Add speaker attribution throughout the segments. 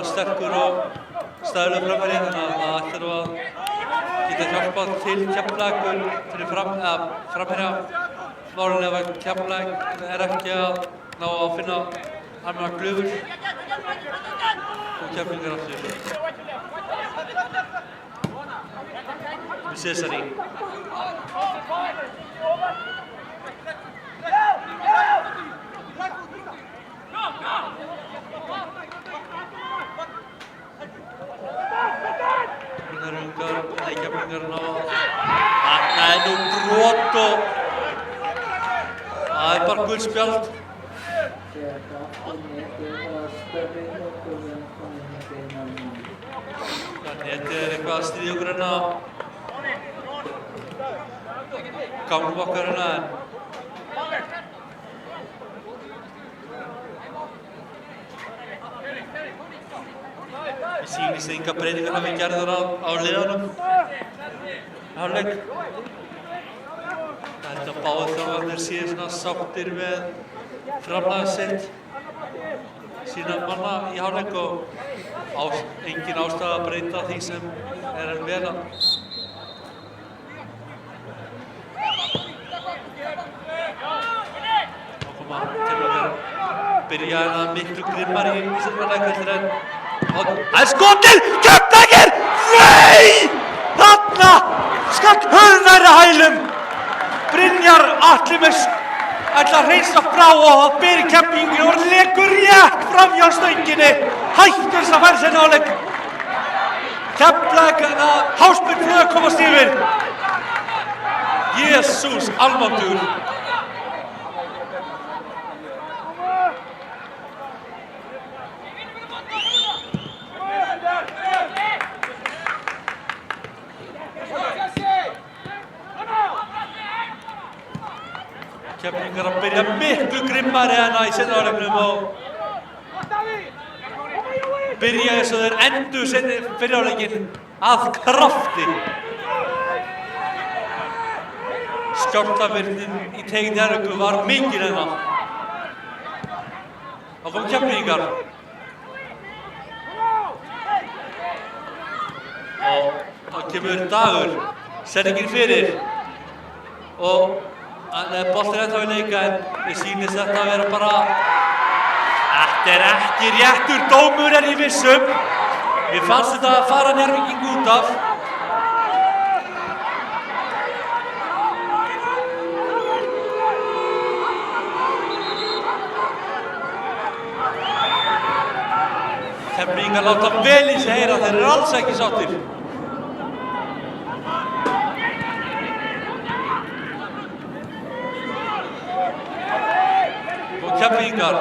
Speaker 1: rosalega sterkur og staðilegur framherji, þannig að það ætti nú að geta hjálpað til Keflavíkur fyrir framherja málinu ef að Keflavík ekki að ná að finna almennar glufur og Keflavíkur aftur. Með Cesari. Keflavíkur ná þarna nú brot og það bara gult spjald. Netið eitthvað að stríða okkur hérna gangnum okkar hérna en það sýnist enga breytingar hafi gerðar á liðunum hálfleik. Þetta báðir þjálfarnir séu svona sáttir með framlag sitt sína manna í hálfleik og engin ástæða að breyta því sem enn vel að. Þá koma til að byrja hérna miklu grimmari í seinna leik heldur en skotið! Keflavíkur! Nei! Þarna skall hurðnæri hælum. Brynjar Atli ætla að hreinsa frá og það byrja Keflavíkur og lekur rétt framhjá stönginni. Hættur þess að færa sér náleik. Keflavíkur háspyrnu fyrir að komast yfir. Jesús almáttugur. Keflavíkur að byrja miklu grimmari hérna í seinni hálfleiknum og byrja eins og þeir endur seinni fyrri hálfleikinn að krafti. Skjálftavirknin í tegin Njarðvíkur var mikil hérna. Þá kom Keflavíkur. Og þá kemur Dagur, sendingin fyrir og boltinn ennþá í leika en mér sýnist þetta að vera bara þetta ekki réttur dómur en ég vissum. Mér fannst þetta að fara Njarðvíking út af. Keflavíkingar láta vel í sig heyra, þeir eru alls ekki sáttir. Keflavíkingar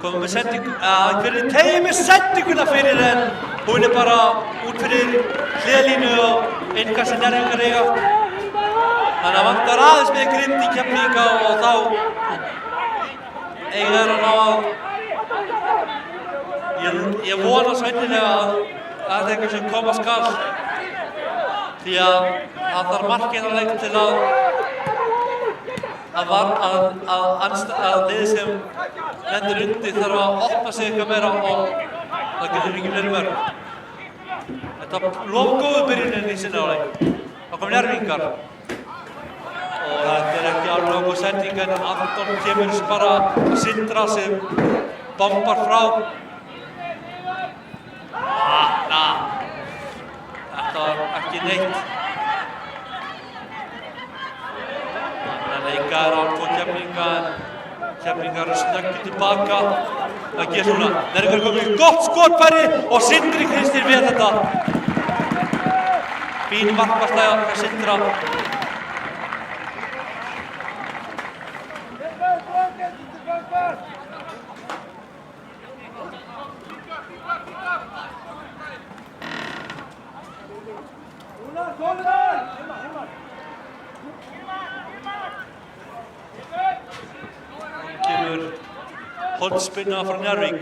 Speaker 1: komum með sendingu, fyrir tegið með sendinguna fyrir en hún bara út fyrir hliðalínu og innkast sem Njarðvíkingar eiga. Þannig að vantar aðeins með grimmd í Keflavík og þá eiga þeir að ná að ég vona svo innilega að það er eitthvað sem koma skal því að það þarf markið að leika til að liðið sem lendur undir þarf að opna sig eitthvað meira og það getur ekki verið verð. Þetta lofgóðu byrjunin í sinni áleik. Þá kom Njarðvíkingar og þetta er ekki alveg góð sending en Anton kemur bara að Sindra sem bombar frá. Þetta var ekki neitt. Leika er átt á Keflavíkinga en Keflavíkingar eru snöggir tilbaka. Það gerst núna. Njarðvíkingar komið í gott skotfæri og Sindri Kristinn við þetta. Fín markvarsla hjá Sindra. Kemur hornspinna frá Njarðvík.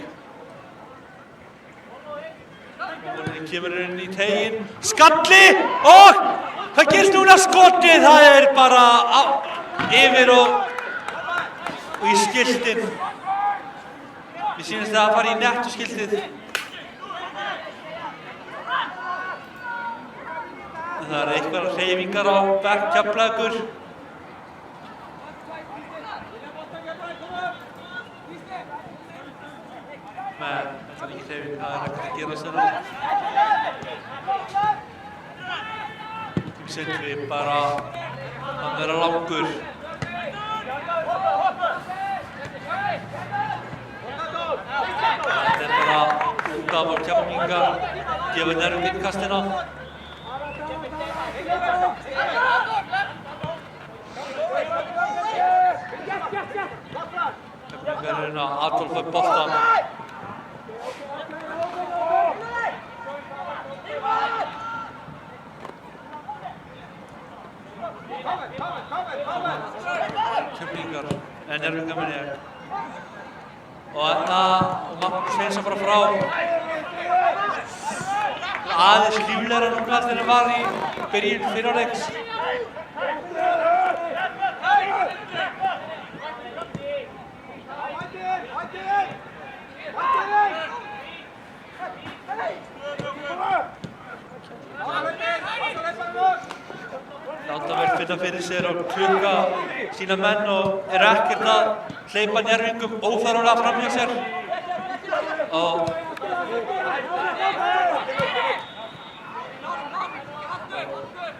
Speaker 1: Kemur inn í teginn, skalli og hvað gerst núna? Skotið, það er bara yfir og í skiltinn. Mér sýnist það að fara í nettoskiltið. Það eru einhverjar hreyfingar á bekk Keflavíkur. Men það er ekki hreyfing, það er ekkert að gera sér. Sindri bara, hann er langur. Þetta er bara út af á Keflvíkingar, gefa Njarðvík innkastina. Keflvíkingar er að Adolf upp boltan. Keflvíkingar, en Njarðvíkingar minn ég. Og Magnús Sveinsson bara frá. Aðeins líflegra núna þegar hann var í byrjun fyrra leiks. Láta vel finna fyrir sér og klukka sína menn og ekkert að hleypa Njarðvíkum óþarflega fram hjá sér. Og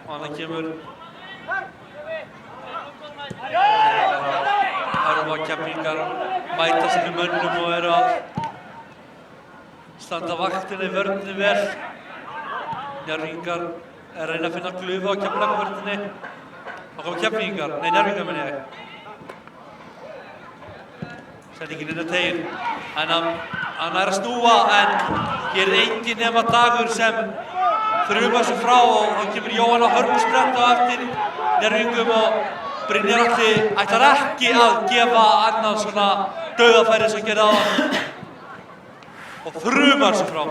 Speaker 1: hann kemur Keflvíkingar mæta sínum mönnum og eru að standa vaktina í vörninni vel. Njarðvíkingar er að reyna að finna glufu á Keflavíkurvörninni. Þá koma Keflvíkingar, nei Njarðvíkingar minn ég. Sendingin inn á teginn, en hann er að snúa en hér er enginn nema Dagur sem þrjumar sig frá og hann kemur Jóhann á hörmusprett á eftir Njarðvíkingum og Brynjar Atli ætlar ekki að gefa annað svona dauðafæri sem gerði áðan og þrjumar sig frá.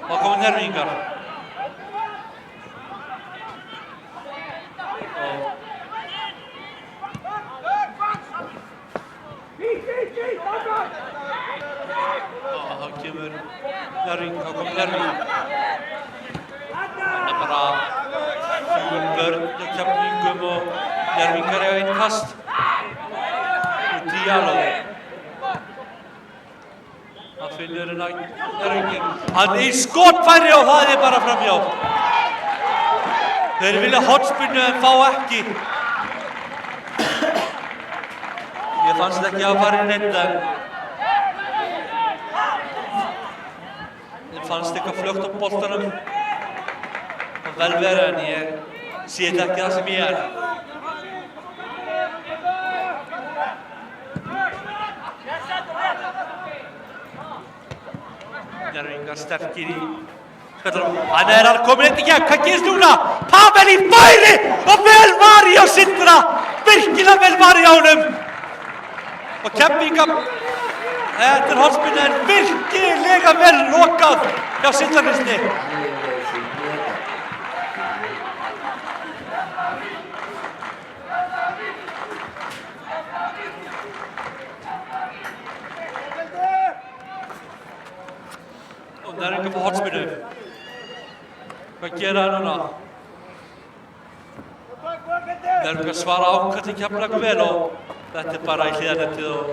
Speaker 1: Þá koma Njarðvíkingar. Þá kemur Njarðvík, þá kom Njarðvík. Það er bara fín vörn hjá Keflvíkingum og Njarðvíkingar eiga einn kast. Og Diallo. Það finnur hennar Njarðvíking. Hann er í skotfæri og það er bara framhjá. Þeir vilja hornspyrnu en fá ekki. Ég fannst ekki að fara inn neitt en ég fannst eitthvað fljótt á boltanum. Það vel verið en ég sé þetta ekki það sem ég er. Njarðvíkingar sterkir í sköllanum. Hann er að koma inn í gegn, hvað gerist núna? Pavel í færi og vel var í á Sindra. Virkilega vel var í á honum. Og Keflvíkingar, þetta er hornspyrna en virkilega vel lokað hjá Sindlarnesi. Og Njarðvíkingar fá hornspyrnu. Hvað gera það núna? Njarðvíkingar svara ákalli Keflavíkur vel og þetta er bara í hliðarnettið og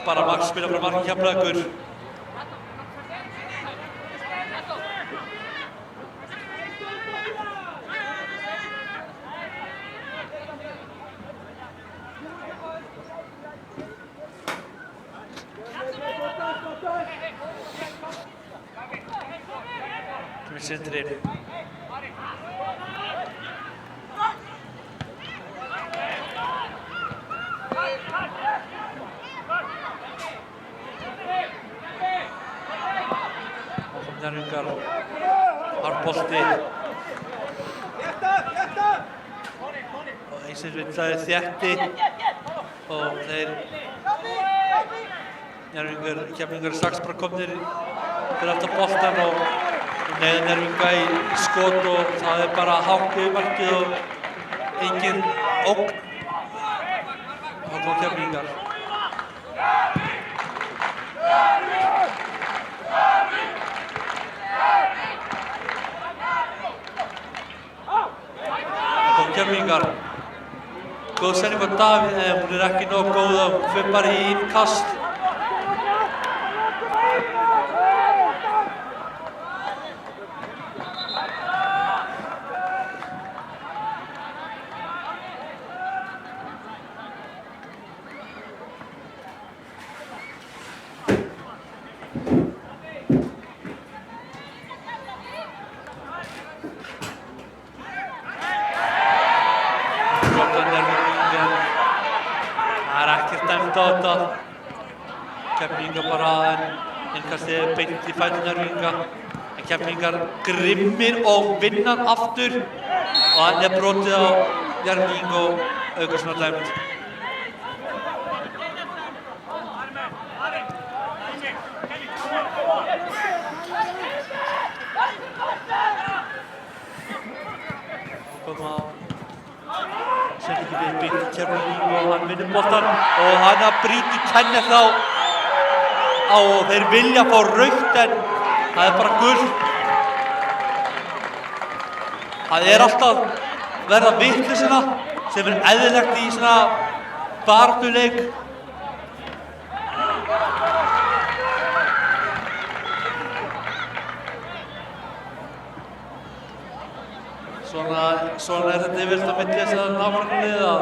Speaker 1: bara Max spila frá marki Keflavíkur. Kemur Sindri inn. Njarðvíkingar, harbolti og eins og það er þétti og þeir Keflvíkingar er strax bara komnir fyrir aftan boltan og neyða Njarðvíkinga í skot og það er bara hátt yfir markið og engin ógn. Þá kom Keflvíkingar. Góð sending á Davíð, en hún ekki nógu góð og fer bara í innkast. Keflvíkingar bara innkastið beint í fætur Njarðvíkinga. En Keflvíkingar grimmir og vinna aftur. Og þannig brotið á Njarðvíking og aukaspyrna dæmt. Koma sendingi við beint í Keflvíking og hann vinnur boltann. Og hann brýtur Kenneth á og þeir vilja fá rautt en það bara gult. Það alltaf verða vitleysina sem eðlilegt í svona baráttuleik. Svona þetta yfirleitt á milli þess að nákvæmlega liða.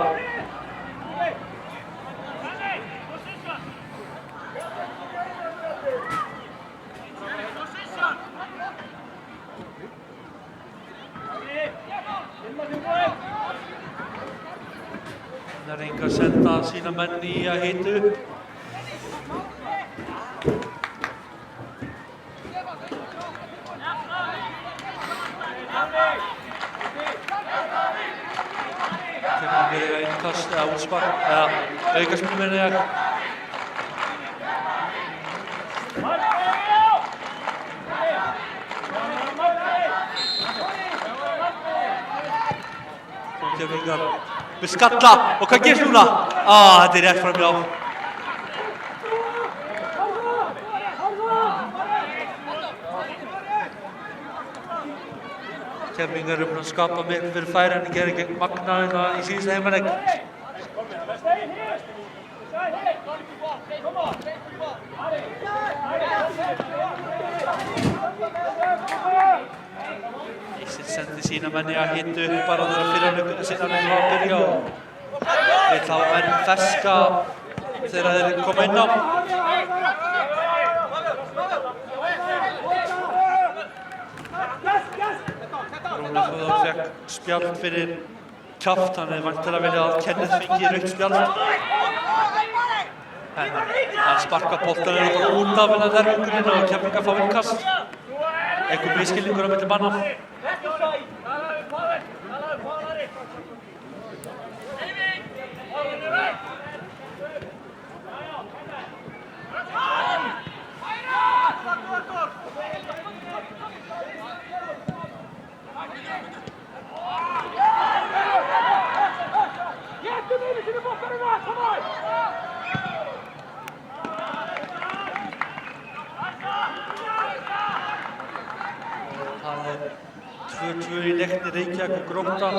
Speaker 1: Njarðvíkingar senda sína menn í að hita upp. Keflvíkingar eiga innkast eða útspark eða aukaspyrnu meina ég. Keflvíkingar við skalla og hvað gerst núna? Þetta rétt framhjá. Keflvíkingar búin að skapa miklu fyrir færi en gerði gegn Magna í síðasta heimaleik. Ísinn sendi sína menni að hita upp bara þegar fyrirhálfleikurinn sinna var að byrja og vill hafa menn ferska þegar þeir koma inn á. Rúnar fékk spjald fyrir kjaft, hann hefði væntanlega viljað að Kenneth fengi rautt spjald. En hann sparkar boltanum bara út af Njarðvíkurinn og Keflvíkingar fá innkast. Einhver misskilningur á milli manna. Það 2-2 í leikni Reykjavík og Grótta.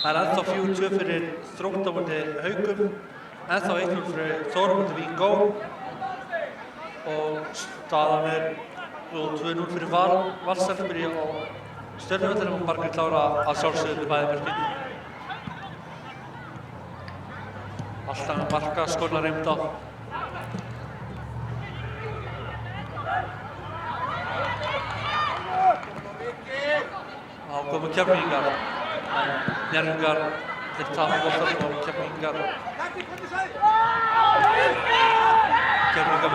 Speaker 1: Það ennþá 4-2 fyrir Þrótt á móti Haukum. Ennþá 1-0 fyrir Þór á móti Víkingó. Og staðan 2-0 fyrir Valsarfsbyrji og Stjörnuvellinum og Margrét Lára að sjálfsögðu með bæði mörkin. Alltaf með marka skóla reymda. Þá komu Keflvíkingar, en Njarðvíkingar þeir tapa boltanum og Keflvíkingar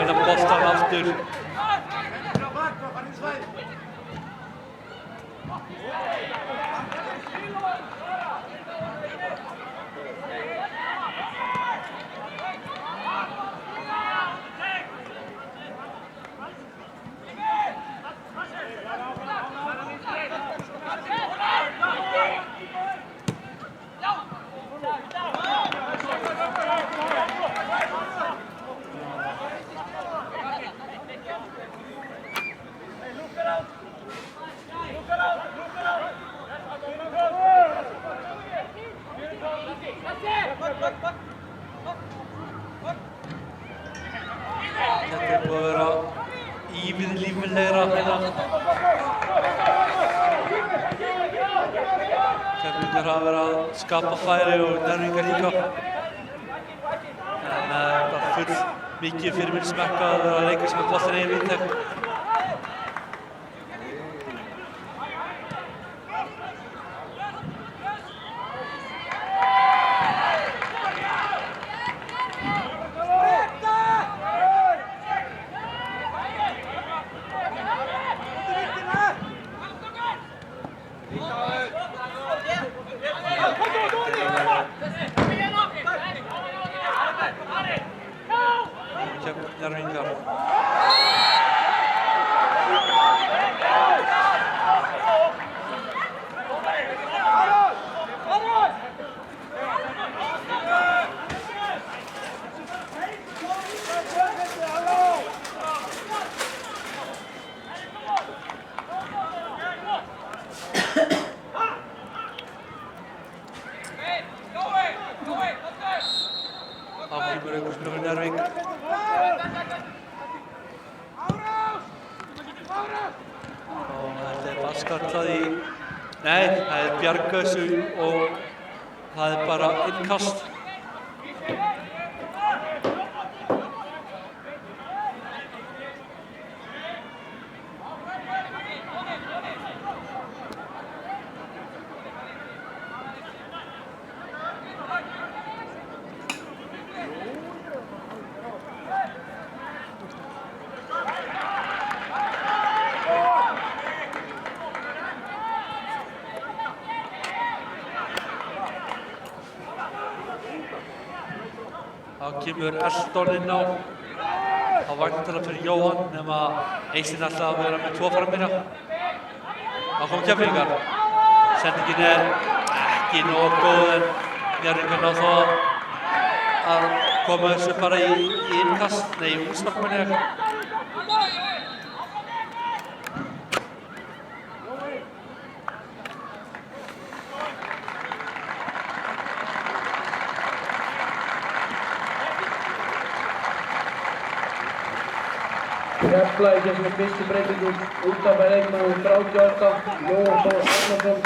Speaker 1: vinna boltan aftur. þetta búið að vera ívið líflegra hérna. Keflvíkingar hafa verið að skapa færi og Njarðvíkingar líka. En bara full mikið fyrir minn smekka að vera að leika sem boltinn eigin vítateig. Njarðvíkingar. Ákveður aukaspyrna fyrir Njarðvík. Og þetta vaskallað í... Nei, það bjargausu og það bara innkast. Þá kemur Elton inn á væntanlega fyrir Jóhann nema Eystinn ætlaði að vera með 2 framherja. Þá kom Keflvíkingar. Sendingin ekki nógu góð en Njarðvíkingar ná þó að koma þessu bara í innkast, nei í útspark meina ég.
Speaker 2: Keflavík sem fyrstu breytingu út af leikmannum 38, Jóhann Þór Arnarsson,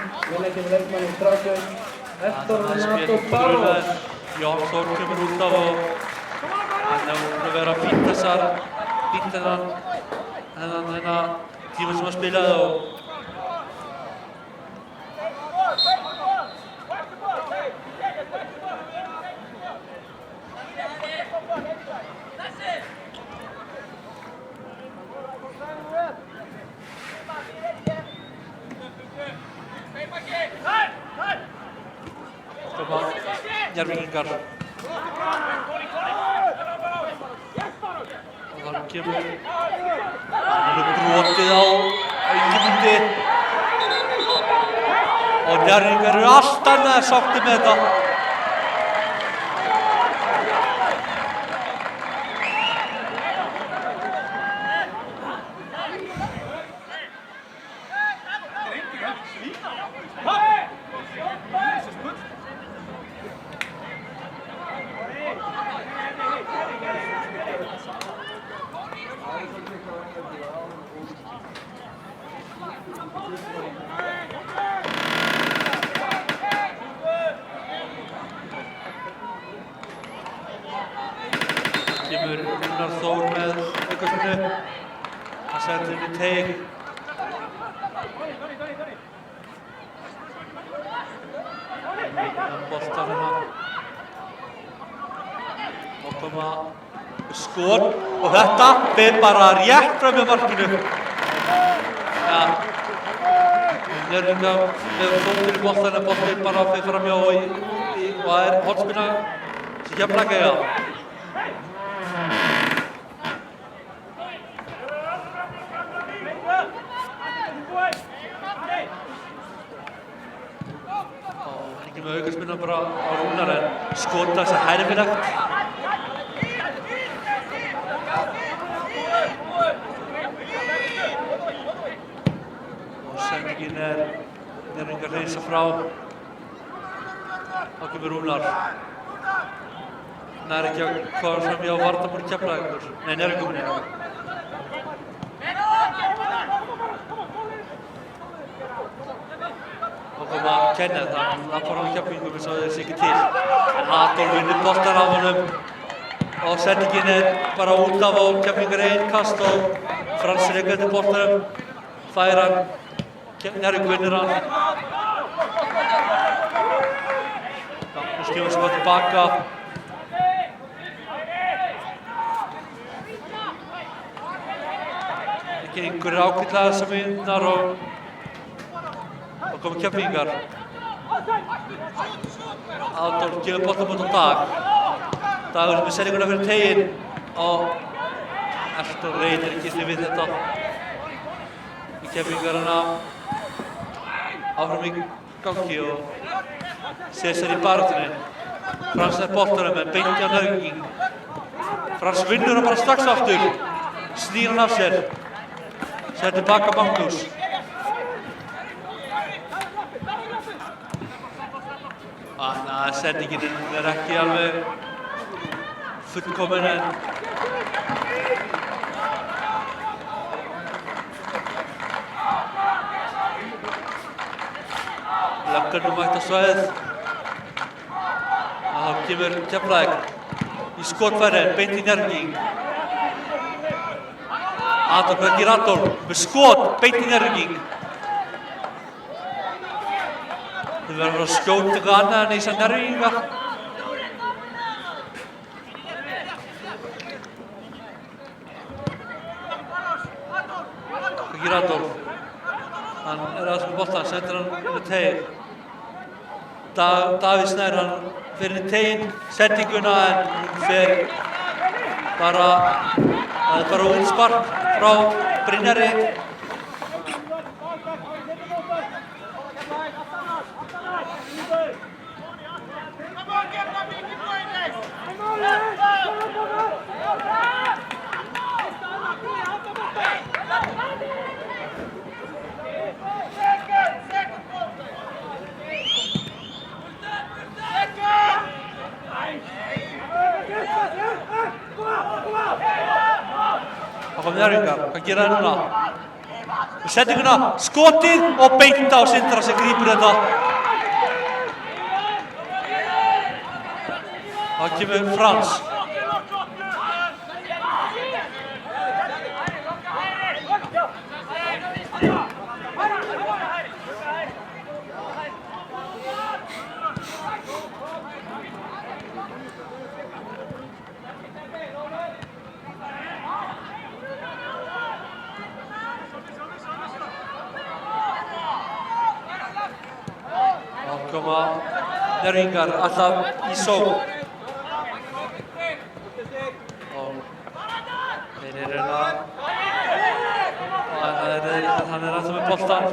Speaker 2: leikinn leikmannum 31, Hector Renato Barros.
Speaker 1: Jóhann Þór kemur út af og hann hefur búin að vera fínt þennan tíma sem hann spilaði og Njarðvíkingar. Og þar kemur brotið á Ingimundi. Og Njarðvíkingar eru allt annað sáttir með þetta. Kemur Rúnar Þór með aukaspyrnu. Hann sendir inn í teig. Boltar hérna. Og koma skot og þetta fer bara rétt fram með markinu. Ja. Njarðvíkingar með fótinn í boltan en boltinn bara fer framhjá og það hornspyrna sem Keflavík eiga. Með aukaspyrna bara á Rúnar en skota þess að herfilegt. Og sendingin Njarðvíkingar hreinsa frá. Þá kemur Rúnar. nær ekki að koma fram hjá varnarmanni Keflavíkur. Nei, Njarðvíkur. Og koma Kenneth, hann lappar á Keflavíkur eins og þeir sé ekki til. En Adolf vinnur boltan af honum og sendingin bara út af á Keflavíkur einkast og Frans rekur boltanum, fær hann, Njarðvíkur vinnur hann. Nú skilur við svo tilbaka. Ekki einhverjir ágætlega þessar myndir og koma Keflvíkingar. Adolf gefur boltann út á Dag. Dagur með sendinguna fyrir teginn og Elton reynir ekki við þetta. Keflvíkingar áfram í gangi og César í baráttunni. Frans er boltanum en beint hjá Njarðvíking. Frans vinnur hann bara strax aftur. Snýr hann af sér. Sér tilbaka Magnús. Sendingin er ekki alveg fullkomin en löggan mætt á svæðið. Þá kemur Keflavík í skotfæri beint í Njarðvíking. Adolf Bergir Adolf með skot beint í Njarðvíking. Þau verður að skjóta eitthvað annað en í þessar Njarðvíkinga. Bergir Adolf. Hann aðeins með boltann, sendir hann með teginn. Davíð Snær, hann fer inn í teginn, sendinguna en hún fer bara útspark frá Brynjari. Það kom Njarðvíkingar, hvað gera þeir núna? Sendinguna, skotið og beint á Sindra sem grípur þetta. Það kemur Frans. Koma Njarðvíkingar alltaf í sókn. Og þeir eru hann alltaf með boltann.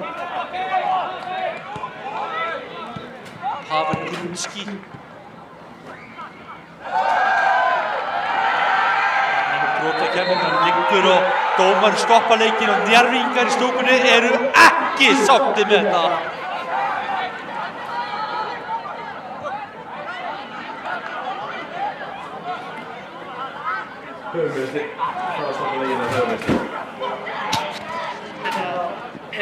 Speaker 1: Hafur Grunski. Brota Keflavíkur, hann liggur og dómarinn stoppa leikinn og Njarðvíkingar í stúkunni eru ekki sáttir með þetta.
Speaker 3: Höfumrösti, fara að stoppa leginn að höfumrösti.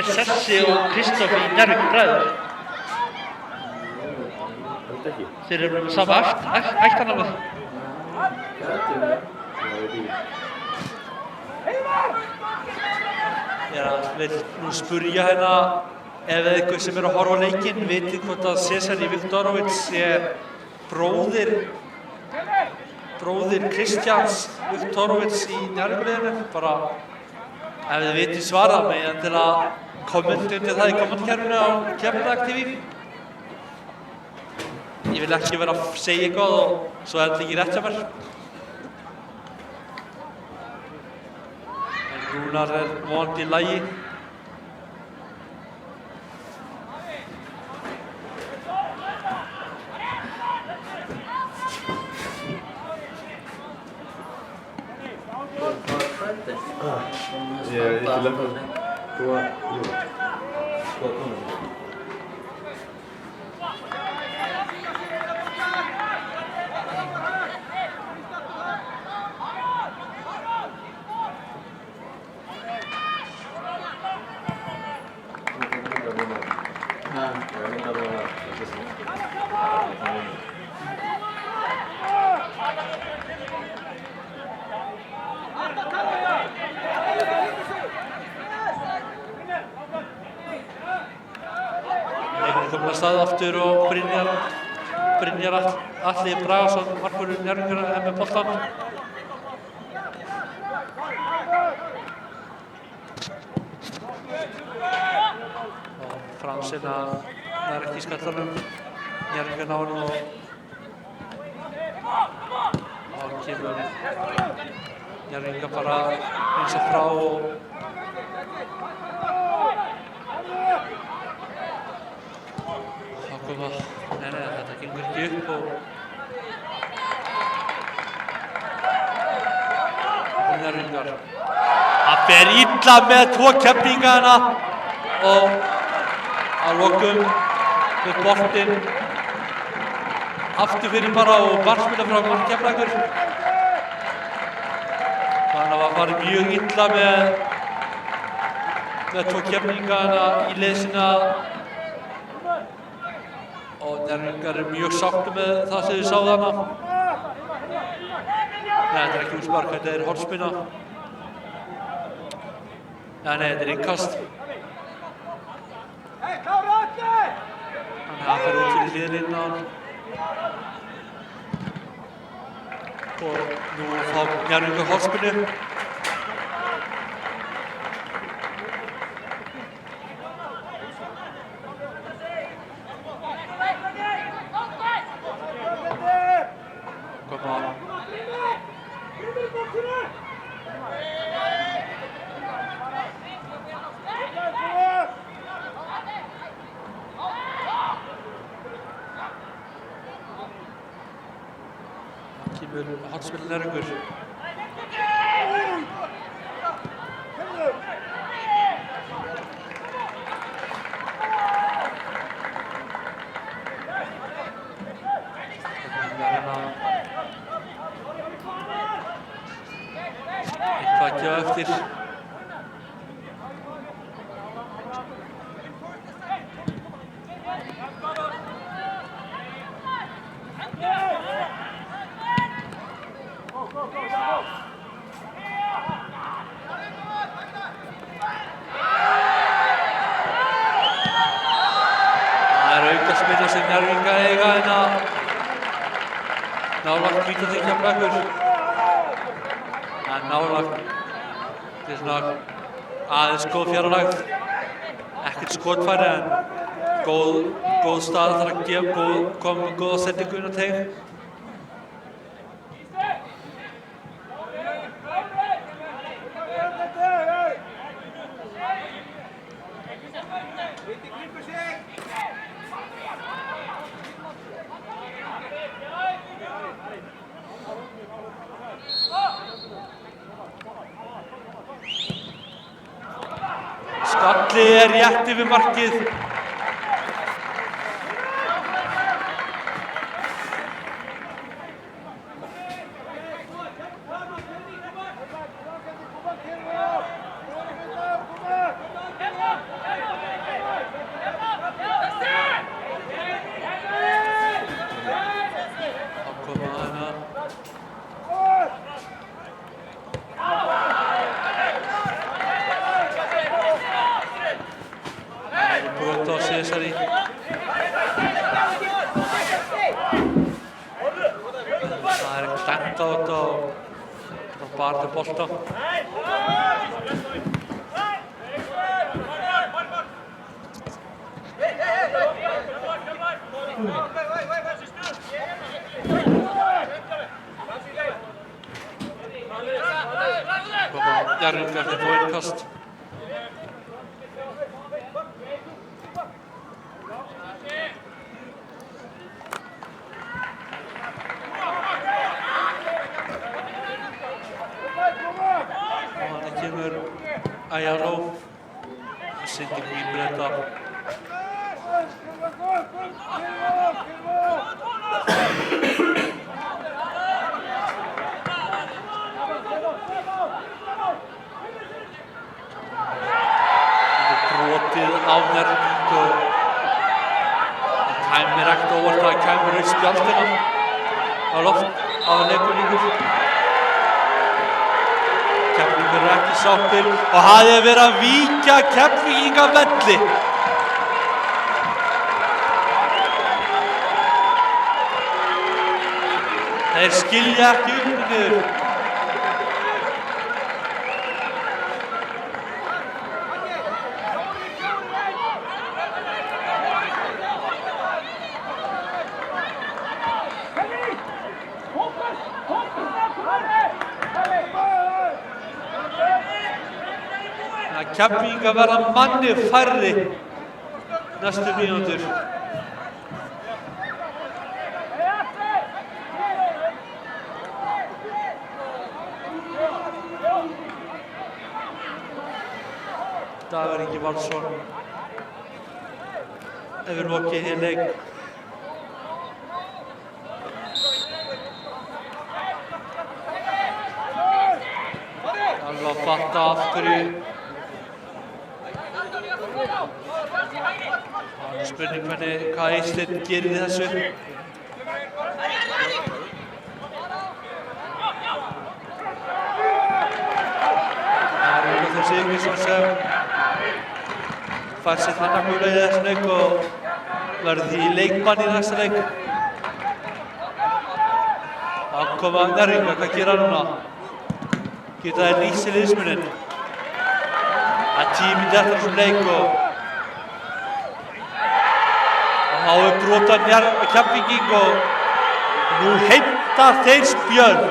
Speaker 1: Sessi og Kristóf í Njarðvík bræður.
Speaker 3: Held ekki.
Speaker 1: Þeir eru með sama ættarnafnið. Ég vil nú spyrja hérna ef eitthvað sem er að horfa á leikinn viti hvort að César Viktorovits sé bróðir Kristjáns Viktorovits í Njarðvíkurliðinu. Bara ef þið vitið svarað mig til að kommenta undir það í kommentkerfinu á Keflavík TV. Ég vil ekki vera að segja eitthvað og svo er þetta ekki rétt hjá mér. En Rúnar er vonandi í lagi.
Speaker 3: Ég er ekki lefnað. Jú.
Speaker 1: er komin að stað aftur og Brynjar Atli Bragason, markvörður Njarðvíkur er með boltann. Og Fransina nær ekki í skallanum, Njarðvíkur ná honum og kemur Njarðvíkur bara eins og frá og nei, þetta gengur ekki upp og Njarðvíkur. Það fer illa með tvo keppingana og að lokum með boltinn aftur fyrir bara og barspila frá Keflavíkur. Þannig að það var mjög illa með tvo keppingana í liðsina. Og Njarðvíkur er mjög sáttur með það sem þið sáðu hana. Nei, þetta er ekki útspark, þetta er hornspyrna. Nei, þetta er innkast. Þannig að það fer út fyrir hliðlínuna á hann. Og nú fá Njarðvíkur hornspyrnu. Kemur hornspyrna Njarðvíkur. Eitthvað að gefa eftir. Aukaspyrna sem Njarðvíkur eiga hérna nálægt Hvítaþing Keflavíkur. En nálægt, þetta er svona aðeins góð fjarlægð, ekkert skotfæri en góð stað þarf að gefa, koma með góða sendingu inn á teig. Skallið er rétt yfir markið. Cesari. Það er eitthvað dæmt á þetta og bara til bolta. Njarðvíkur eftir fóinnkast. Ayalo, sending í Breta. Brotið á Njarðvík og það kæmir ekkert óvart að kæmur upp spjaldina á loft á leikurlíkur. Keflavíkur er ekki sáttir og hafði verið að víkja Keflvíkinga velli. Þeir skilja ekki upp niður. Keflvíkingar verða manni færri næstu mínútur. Dagur Ingi Valsson hefur lokið hér leik. Alveg að fatta af hverju. Spurning hvað Eysteinn gerir í þessu. Það er Jónatan Sigurgeirsson sem fær sitt annað gula í þessu leik og verður því leikbann í næsta leik. Aðkoma Njarðvíkinga, hvað gera hann núna? Geta þeir nýtt sér liðsmuninn? Það er 10 mínútur eftir þessum leik og þá er brotan Keflvíking og nú heimta þeir spjöld.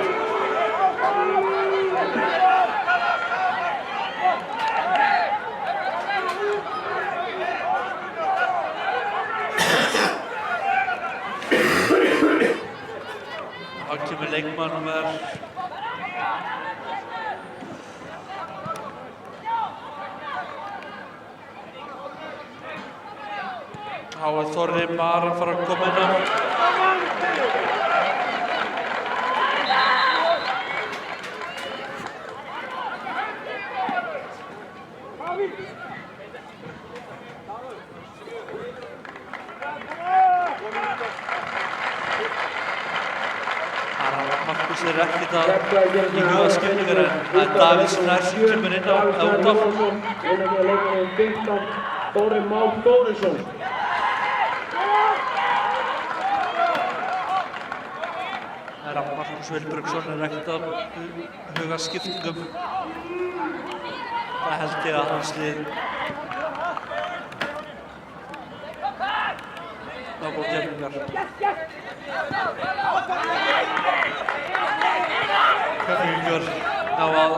Speaker 1: Þá kemur leikmann númer Þá er Þorri bara að fara að koma inn á. Markus er ekkert að huga skiptingar en það er Davíð sem kemur inn á út af.
Speaker 2: Þorri Már Þórisson.
Speaker 1: Markus Vilbergsson er ekkert að huga skiptingum. Það held ég að hans lið ná góð Keflvíkingar. Keflvíkingar ná að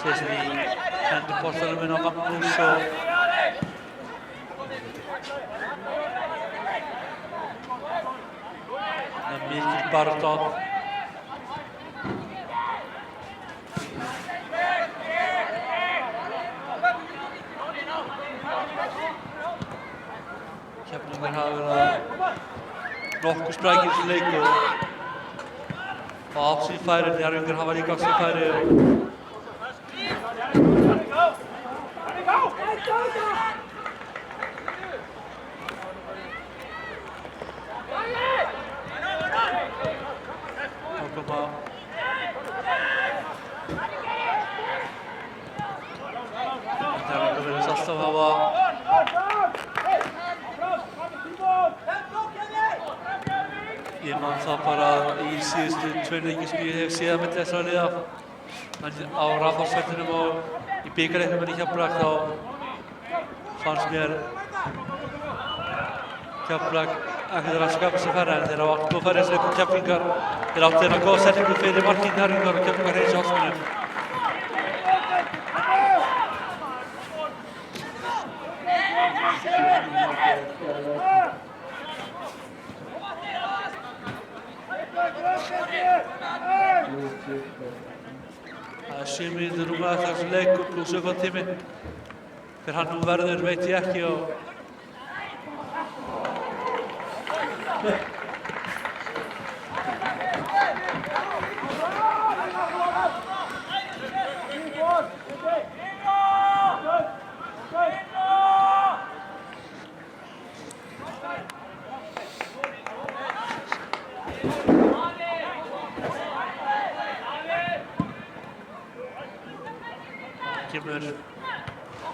Speaker 1: sér í hendur boltanum inn á Magnús og mikil barátta. Keflvíkingar hafa verið að nokkuð sprækir í þessu leik og átt sín færi, Njarðvíkingar hafa líka átt sín færi. Njarðvíkingar virðist alltaf hafa Ég man það bara í síðustu tveim leikjum sem ég hef séð á milli þessara liða. Á Rafalsvellinum og í bikarleiknum í Keflavík þá fannst mér Keflavík ekkert að skapa sig færri en þeir hafa átt góð færi þessu leikum Keflvíkingar. Þeir áttu hérna góða setningu fyrir markið Njarðvíkingar og Keflvíkingar hreins í hornspyrnu. Það er 7 mínútur núna eftir þessu leik plús uppbótartími. Hver hann nú verður veit ég ekki og kemur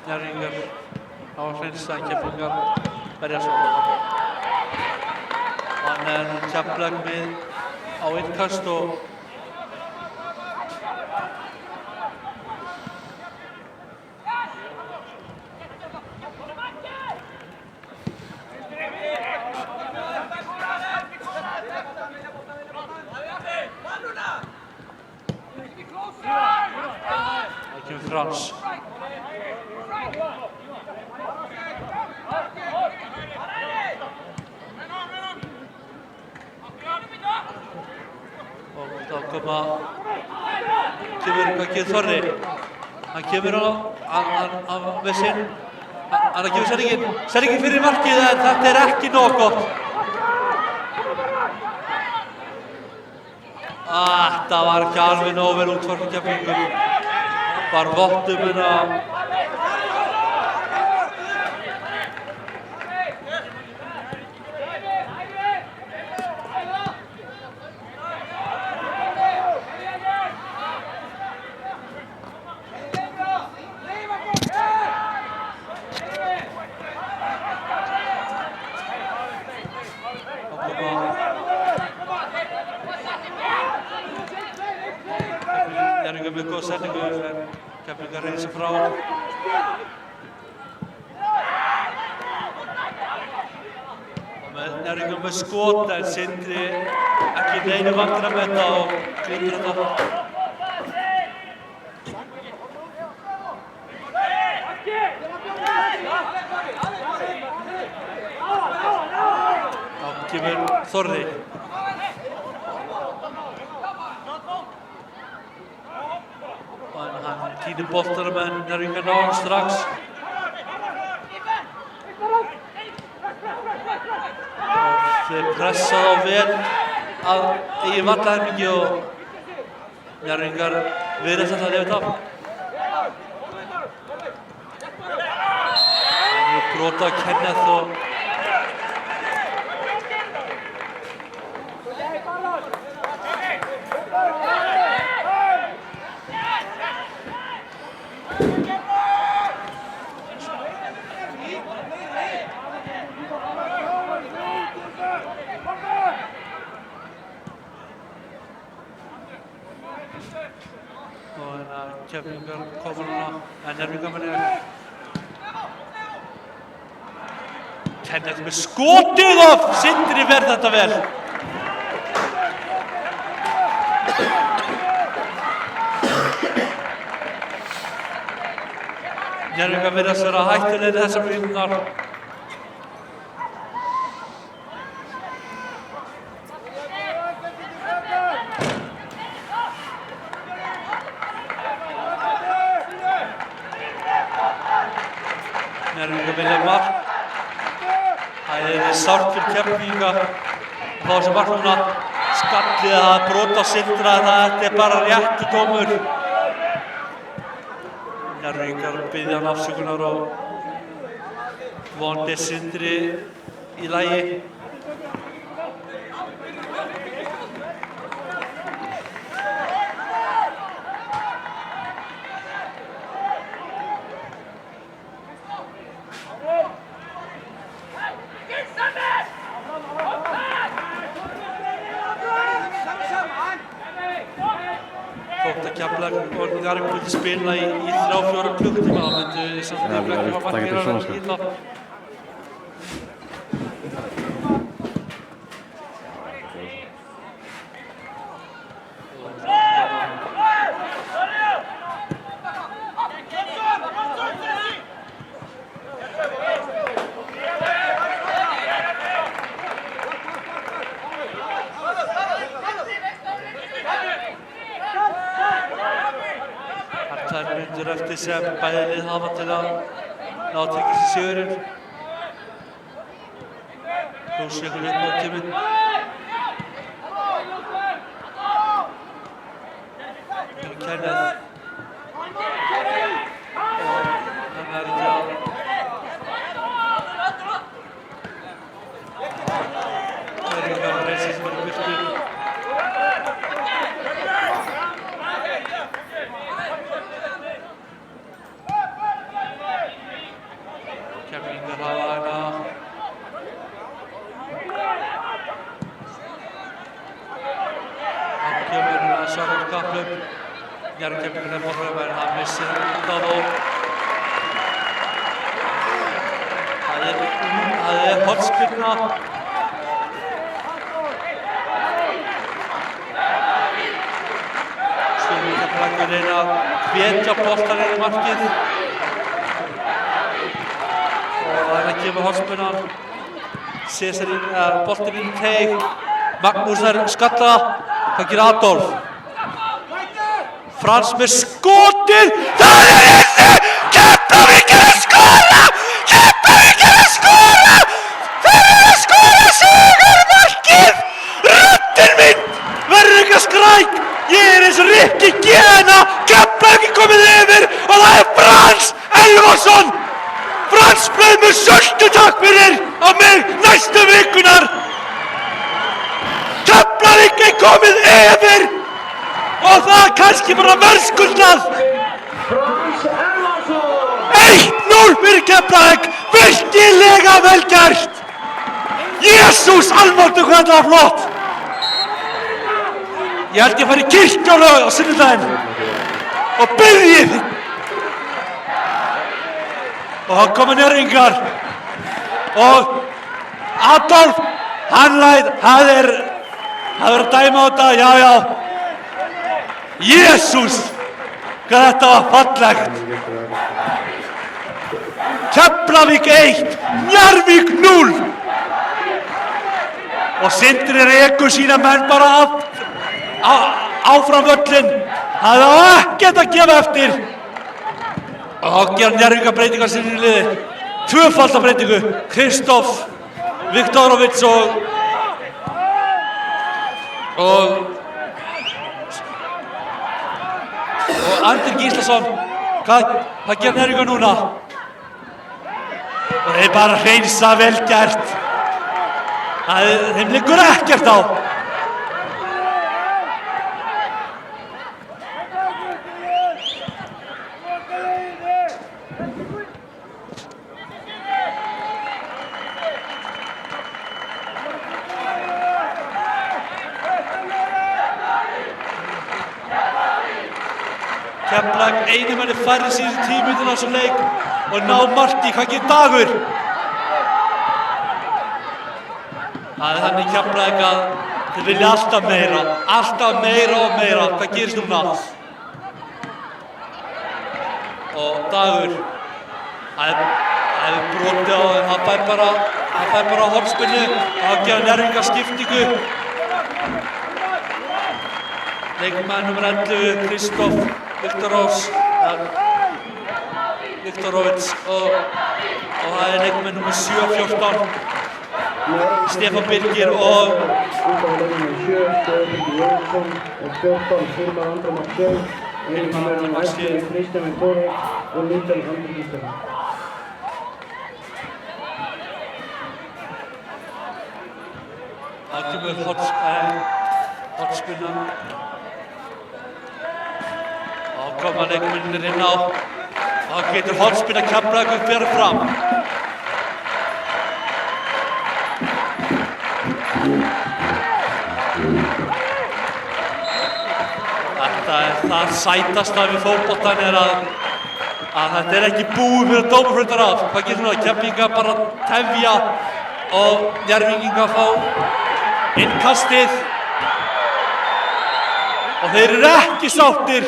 Speaker 1: Njarðvíkingar á hreinstæðan Keflvíkingar verja svo. Þannig er Keflavík með á innkast og það kemur Frans. Og þá kemur Þorri. Hann kemur hann með sinn. Hann kemur sendingin fyrir markið en þetta er ekki nóg gott. Þetta var ekki alveg nóg vel út fyrir Keflvíkingur. Var vottum Njárvíkingar með góða sendingu en Keflvíkingar reynir sig frá. Njárvíkingar með skot en Sindri ekki neinu vantur að metta og glýmur þetta. Þá kemur Þorri. Hann týnir boltanum en Njárvíkingar ná hann strax. Þeir pressa þá vel að eigin vallahermingi og Njárvíkingar virðast alltaf að lifa af. Það er brot á Kenneth og Keflvíkingar komur núna en Njárvíkingar með Kenneth með skotið og Sindri verð þetta vel. Njárvíkingar virðast vera hættulegir þessar mínútur. Njárvíkingar vilja mark. Það er sárt fyrir Keflvíkingar að fá þessi mark núna. Skallið að brot á Sindra, þetta er bara réttur dómur. Njárvíkingar biðja hann afsökunar og vonandi Sindri í lagi. Þótt að Keflavík og Njárvíkingar myndi spila í 3-4 klukkutíma þá myndu samt ekki hafa margir að í það. Tvær mínútur eftir sem bæði lið hafa til að ná að tryggja sér sigurinn. Húsvíkur upp á tíminn. Kenneth. Hann er ekki að Njárvíkingar reynir sig sem er í burtu. að samkvæmt kapphlaup. Njarðvíkingar er boltanum en hann missir undan og það er hornspyrna. Stuðningsmenn reyna að hvetja boltann inn í markið. Og það er að gefa hornspyrnan. Boltinn inn í teig. Magnús er skalla. Hvað gerir Adolf? Frans með skotið. Það er inni! Keflavík er að skora! Keflavík er að skora! Þeir eru að skora sigurmarkið! Röddin minn verður ekki að skræk! Ég er eins og Rikki Gena! Keflavík er komið yfir og það er Frans Elvason! Frans bauð með söldutakk fyrir á mig næstu vikunar! Keflavík er komið yfir! Og það kannski bara verðskuldað!
Speaker 2: Frans Elvason!
Speaker 1: 1-0 fyrir Keflavík! Virkilega vel gert! Jesús almáttugur hvað þetta var flott! Ég held ég fari í kirkju á sunnudaginn og biðji! Og það komu Njörvíkingar og Adolf, hann það er að dæma á þetta, já. Jesús, hvað þetta var fallegt! Keflavík 1, Njarðvík 0! Og Sindri rekur sína menn bara áfram völlinn. Það á ekkert að gefa eftir. Og þá gera Njarðvíkingar breytingar sinni í liði. Tvöfalda breytingu. Kristoff Viktorovits og Andri Gíslason. Hvað gera Njarðvíkingar núna? Og þeir bara hreinsa vel gert. Þeim liggur ekkert á. Keflavík einu manni færri síðan 10 mínútur á þessum leik og ná marki. Hvað gerir Dagur? Það er þannig Keflavík að þeir vilja alltaf meira og meira. Hvað gerist núna? Og Dagur, það er brotið á þeim, hann fær bara hornspyrnu og hann gera Njarðvíkingar skiptingu. Leikmaður nr. 11, Kristoff Viktorovits og það er leikmaður nr. 7 og 14. Stefán Birgir og
Speaker 2: Útgáfuleikmaður 7, Stefán Birgir Jónsson og 14, Hilmar Andra Maksjón, leikmaður nr. 11, Kristján Viktorovits og 19, Andri Gíslason.
Speaker 1: Það kemur hornspyrna. Og koma leikmennir inn á. Og getur hornspyrna Keflavík fyrir fram. Þetta er það sætasta við fótboltann er að þetta er ekki búið fyrir dómarfröndar af. Hvað getur núna? Keflavíkingar bara tefja og Njarðvíkingar fá innkastið. Og þeir eru ekki sáttir.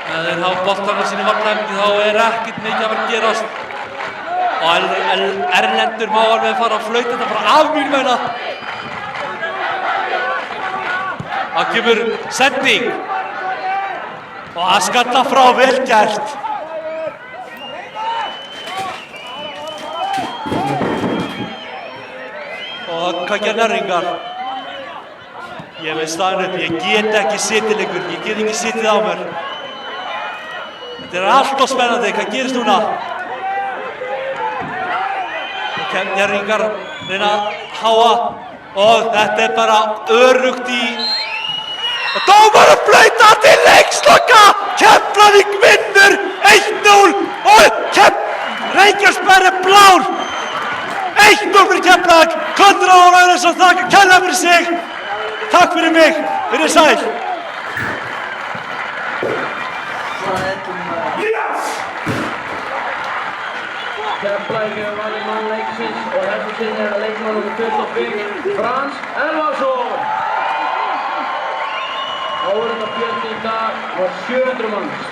Speaker 1: Ef þeir hafa boltann á sinni varnarhelmingi þá er ekkert mikið að vera að gerast. Og Erlendur má alveg fara að flauta þetta bara af mínum meina. Það kemur sending. Og það skalla frá vel gert. Og hvað gerir Njarðvíkingar? Ég veist staðinn upp, ég get ekki sitið lengur, ég get ekki sitið á mér. Þetta er allt og spennandi, hvað gerist núna? Njarðvíkingar reyna að háa og þetta er bara öruggt í... Og dómarinn flautar til leiksloka! Keflavík vinnur 1-0 og Reykjanesbær er blár! 1-0 fyrir Keflavík kontra Gunnar Ólafur Örlygsson, þakka kærlega fyrir sig. Takk fyrir mig, verið sæl.
Speaker 2: Keflavík valið mann leiksins og þessu sinni er það leikmann númer 25, Frans Elvarsson. Áhorfendafjöldi í dag var 700 manns.